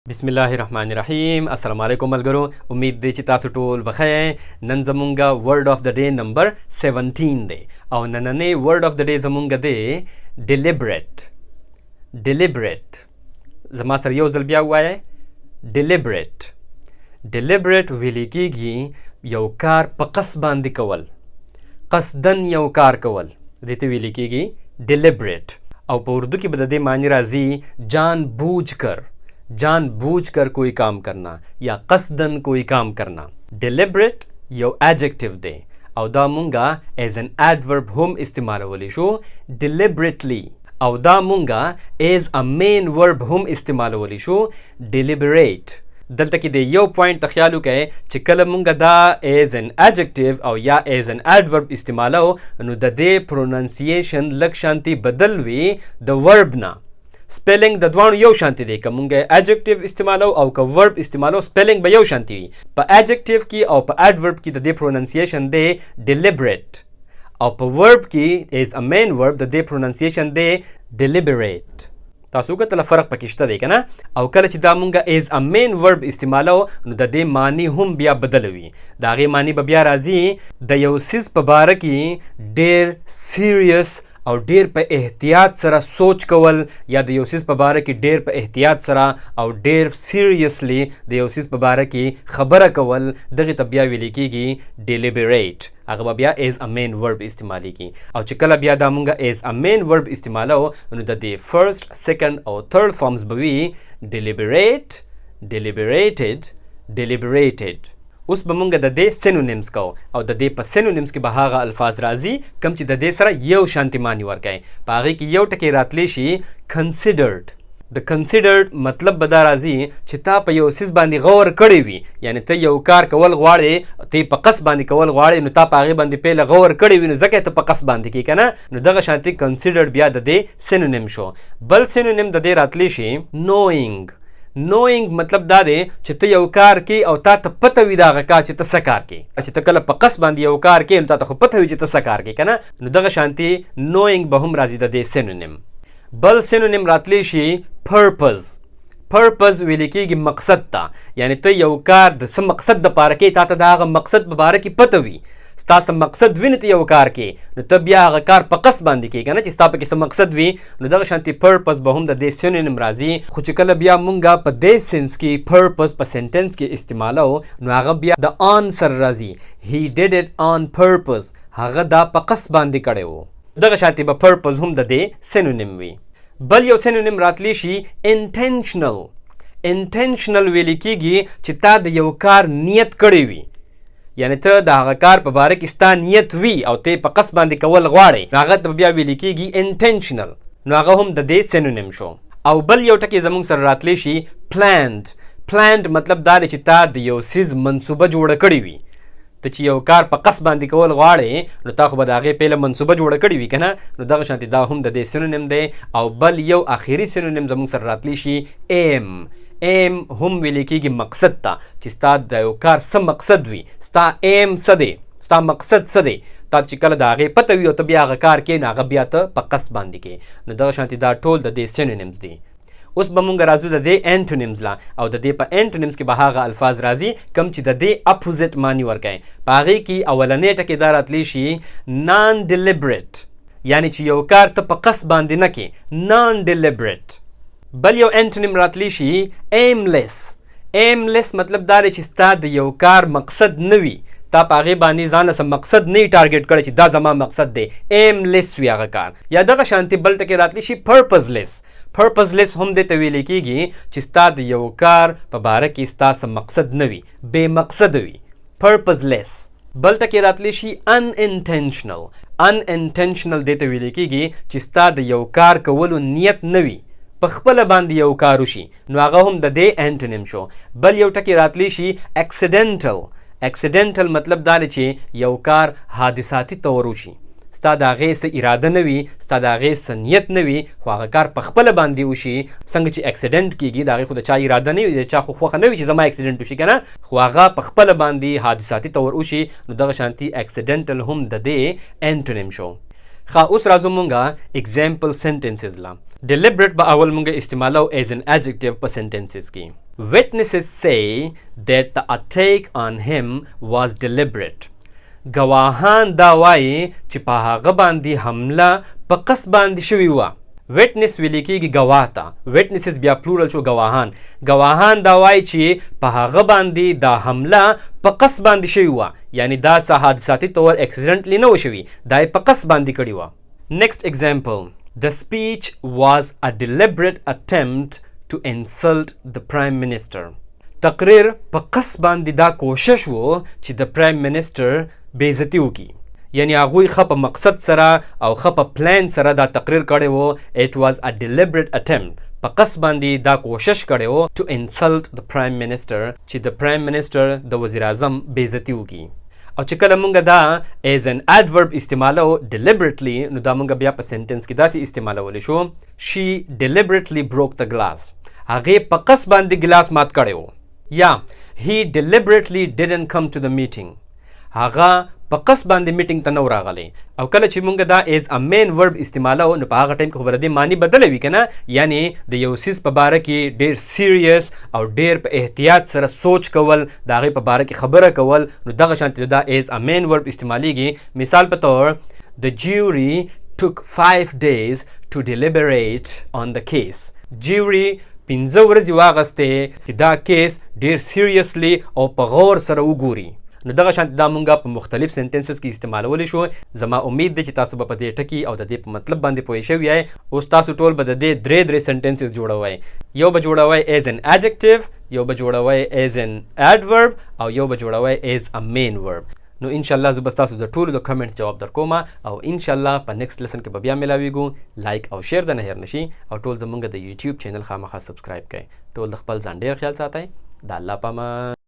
बिस्मिल्लाहिर्रहमानिर्रहीम अस्सलाम वालेकुम मलगरो उम्मीद دی چې تاسو ټول بخیر نن زمونږه ورډ اف د ډے نمبر 17 دی او نننې ورډ اف د ډے زمونږه دی deliberate زما سره یو ځل بیا وایي deliberate ویل کېږي یو کار په قصد باندې کول قصدن یو کار کول دې ته ویل کېږي deliberate او په اردو کې به د دې معنی راځي جان بوجھ کر کوئی کام کرنا یا قصدن کوئی کام کرنا deliberate یو adjective دی او دا مونږه as an adverb هم استعمالولی شو deliberately او دا مونږه as a main verb هم استعمالولی شو deliberate دلته کې د یو پوینټ ته خیال وکړئ چې کله مونږه دا as an adjective او یا as an adverb استعمالو نو د دې پروننسیشن لږ شانتي بدل وي د verb نه سپیلنګ د دوانو یو شانتي دی که مونږ adjective استعمالو او که verb استعمالو سپیلنګ به یو شانتي وي په adjective کې او په adverb کې د دې پروننسیشن دی deliberate او په verb کې as a main verb د دې پروننسیشن دی deliberate تاسو کتل فرق پکې شته دی کنه او کله چې دا مونږه as a main verb استعمالو نو د دې معنی هم بیا بدلوي د هغې معنی به بیا راځي د یو څیز په باره کې ډېر سیریس او ډیر په احتیاط سره سوچ کول یا د یو څیز په باره کې ډیر په احتیاط سره او ډیر سیریسلی د یو څیز په باره کې خبره کول دغه ته بیا ویل کېږي deliberate هغه به بیا as a main verb استعمالیږي او چې کله بیا دا مونږه as a main verb استعمالو نو د دې first second او third forms به وي deliberate deliberated اوس به مونږ د دې synonyms کو او د دې په synonyms کې به هغه الفاظ راځي کوم چې د دې سره یو شانتي معنی ورکوي په هغې کې یو ټکی راتلی شي considered د considered مطلب به دا راځي چې تا په یو څیز باندې غور کړی وي یعنی ته یو کار کول غواړې ته په قصد باندې کول غواړې نو تا په هغې باندې پهله غور کړی وي نو ځکه ته په قصد باندې کې که نه نو دغه شانتي considered بیا د دې synonym شو بل synonym د دې راتلی شي knowing مطلب دا دی چې ته یو کار کې او تا ته پته وي د هغه کار چې ته څه کار کې چې ته کله په قصد باندې یو کار کې نو تا ته خو پته وي چې ته څه کار کې که نه نو دغه شانتي knowing به هم راځي د دې synonym بل synonym راتلی شي purpose ویل کېږي مقصد ته یعنی ته یو کار د څه مقصد دپاره کې تا ته د هغه مقصد په باره کې پته وي ستا څه مقصد وي نو ته یو کار کې نو ته بیا هغه کار په قصد باندې کې که نه چې ستا پکې څه مقصد وي نو دغه شانتي پرپز به هم د دې synonym راځي خو چې کله بیا مونږه په دې سنس کې پرپز په سنټنس کې استعمالو نو هغه بیا د on سره راځي he did it on purpose هغه دا په قصد باندې کړی و دغه شانتي به پرپز هم د دې synonym وي بل یو synonym راتلی شي intentional ویل کېږي چې تا د یو کار نیت کړی وي یعنی ته د هغه کار په باره کې ستا نیت وي او ته په قصد باندې کول غواړې نو هغه ته بیا ویل کېږي intentional نو هغه هم د دې synonym شو او بل یو ټکی زموږ سره راتلی شي planned مطلب دا دی چې تا د یو څیز منصوبه جوړه کړې وي ته چې یو کار په قصد باندې کول غواړې نو تا خو به د هغې پهله منصوبه جوړه کړې وي که نه نو دغه شانتي دا هم د دې synonym دی او بل یو آخري synonym زموږ سره راتلی شي aim هم ویل کېږي مقصد ته چې ستا د یو کار څه مقصد وي ستا aim څه دی ستا مقصد څه دی تا چې کله د هغې پته وي او ته بیا هغه کار کې نو هغه بیا ته په قصد باندې کې نو دغه شانتي دا ټول د دې synonyms دي اوس به مونږ راځو د دې antonyms لا او د دې په antonyms کې به هغه الفاظ راځي کوم چې د دې اپوزیټ معنی ورکوي په هغې کې اولنۍ ټکې دا راتلی شي non deliberate یعنی چې یو کار ته په قصد باندې نه کې non deliberate بل یو antonym راتلی شي aimless مطلب دا دی چې ستا د یو کار مقصد نه وي تا په هغې باندې ځان له مقصد نه ټارګېټ کړی چې دا زما مقصد دی aimless وي هغه کار یا دغه شانتي بل ټکې راتلی شي purposeless هم دې ته ویل کېږي چې ستا د یو کار په باره کې ستا څه مقصد نه وي بې مقصده وي purposeless بل ټکې راتلی شي unintentional دې ته ویل کېږي چې ستا د یو کار کولو نیت نه وي په خپله باندې یو کار وشي نو هغه هم د دې antonym شو بل یو ټکی راتلی شي accidental مطلب دا دی چې یو کار حادثاتي طور وشي ستا د هغې څه اراده نه وي ستا د هغې څه نیت نه وي خو هغه کار په خپله باندې وشي څنګه چې اکسیډنټ کېږي د هغې خو د چا اراده نه وي د چا خو خوښه نه وي چې زما اکسیډنټ وشي که نه خو هغه په خپله باندې حادثاتي طور وشي نو دغه شانتي accidental هم د دې antonym شو اوس راځو مونږه example sentences لا deliberate به اول مونږه استعمالو as an adjective په sentences کې Witnesses say that the attack on him was deliberate. گواهان دا وایي چې په هغه باندې حمله په قصد باندې شوې وه. ویټنس ویل کېږي ګواه ته. ویټنسز بیا پلورل شو ګواهان. ګواهان دا وایي چې په هغه باندې دا حمله په قصد باندې شوې وه، یعنی دا څه حادثاتي طور اکسیډنټلی نه وه شوي، دا یې په قصد باندې کړې وه. Next example. The speech was a deliberate attempt to insult the prime minister. تقریر په قصد باندې دا کوشش و چې د پرایم منسټر بېعزتي وکړي، یعنی هغوی ښه په مقصد سره او ښه په پلان سره دا تقریر کړی و. It was a deliberate attempt. په قصد باندې دا کوشش کړی و to insult the prime minister، چې د پرایم منسټر د وزیر اعظم بېعزتي وکړي. او چې کله مونږ دا as an adverb استعمالو deliberately، نو دا مونږ بیا په سنټنس کې داسې استعمالولی شو she deliberately broke the glass. هغې په قصد باندې ګلاس مات کړی و. یا he deliberately didn't come to the meeting. هغه په قصد باندې میټینګ ته نه راغلی. او کله چې مونږ دا as a main verb استعمالو نو په هغه ټایم کې خو به د دې معنی بدله وي که نه، یعنی د یو څیز په باره کې ډېر سیریس او ډېر په احتیاط سره سوچ کول، د هغې په باره کې خبره کول، نو دغه شانتې دا as a main verb استعمالیږي. مثال په طور the jury took 5 days to deliberate on the case. jury 15 ورځې واغستې چې دا کیس ډېر سیریسلی او په غور سره وګوري. نو دغه شانتې دا مونږ په مختلف سنټنسز کې استعمالولی شو. زما امید دی چې تاسو به په دې ټکي او د دې په مطلب باندې پوه شوي یای. اوس تاسو ټول به د دې درې سنټنسز جوړوئ. یو به جوړوئ as an adjective، یو به جوړوئ as an adverb، او یو به جوړوئ as a main verb. نو انشاءالله زه به ستاسو د ټولو د کمنټس جواب در کوم، او انشاءالله په نیکسټ لیسن کې به بیا ملاویږو. لایک او شیر د نه هېر نشي، او ټول زمونږ د یوټیوب چینل خامخا سبسکرایب کړئ. ټول د خپل ځان ډېر خیال ساتئ. د الله په امان.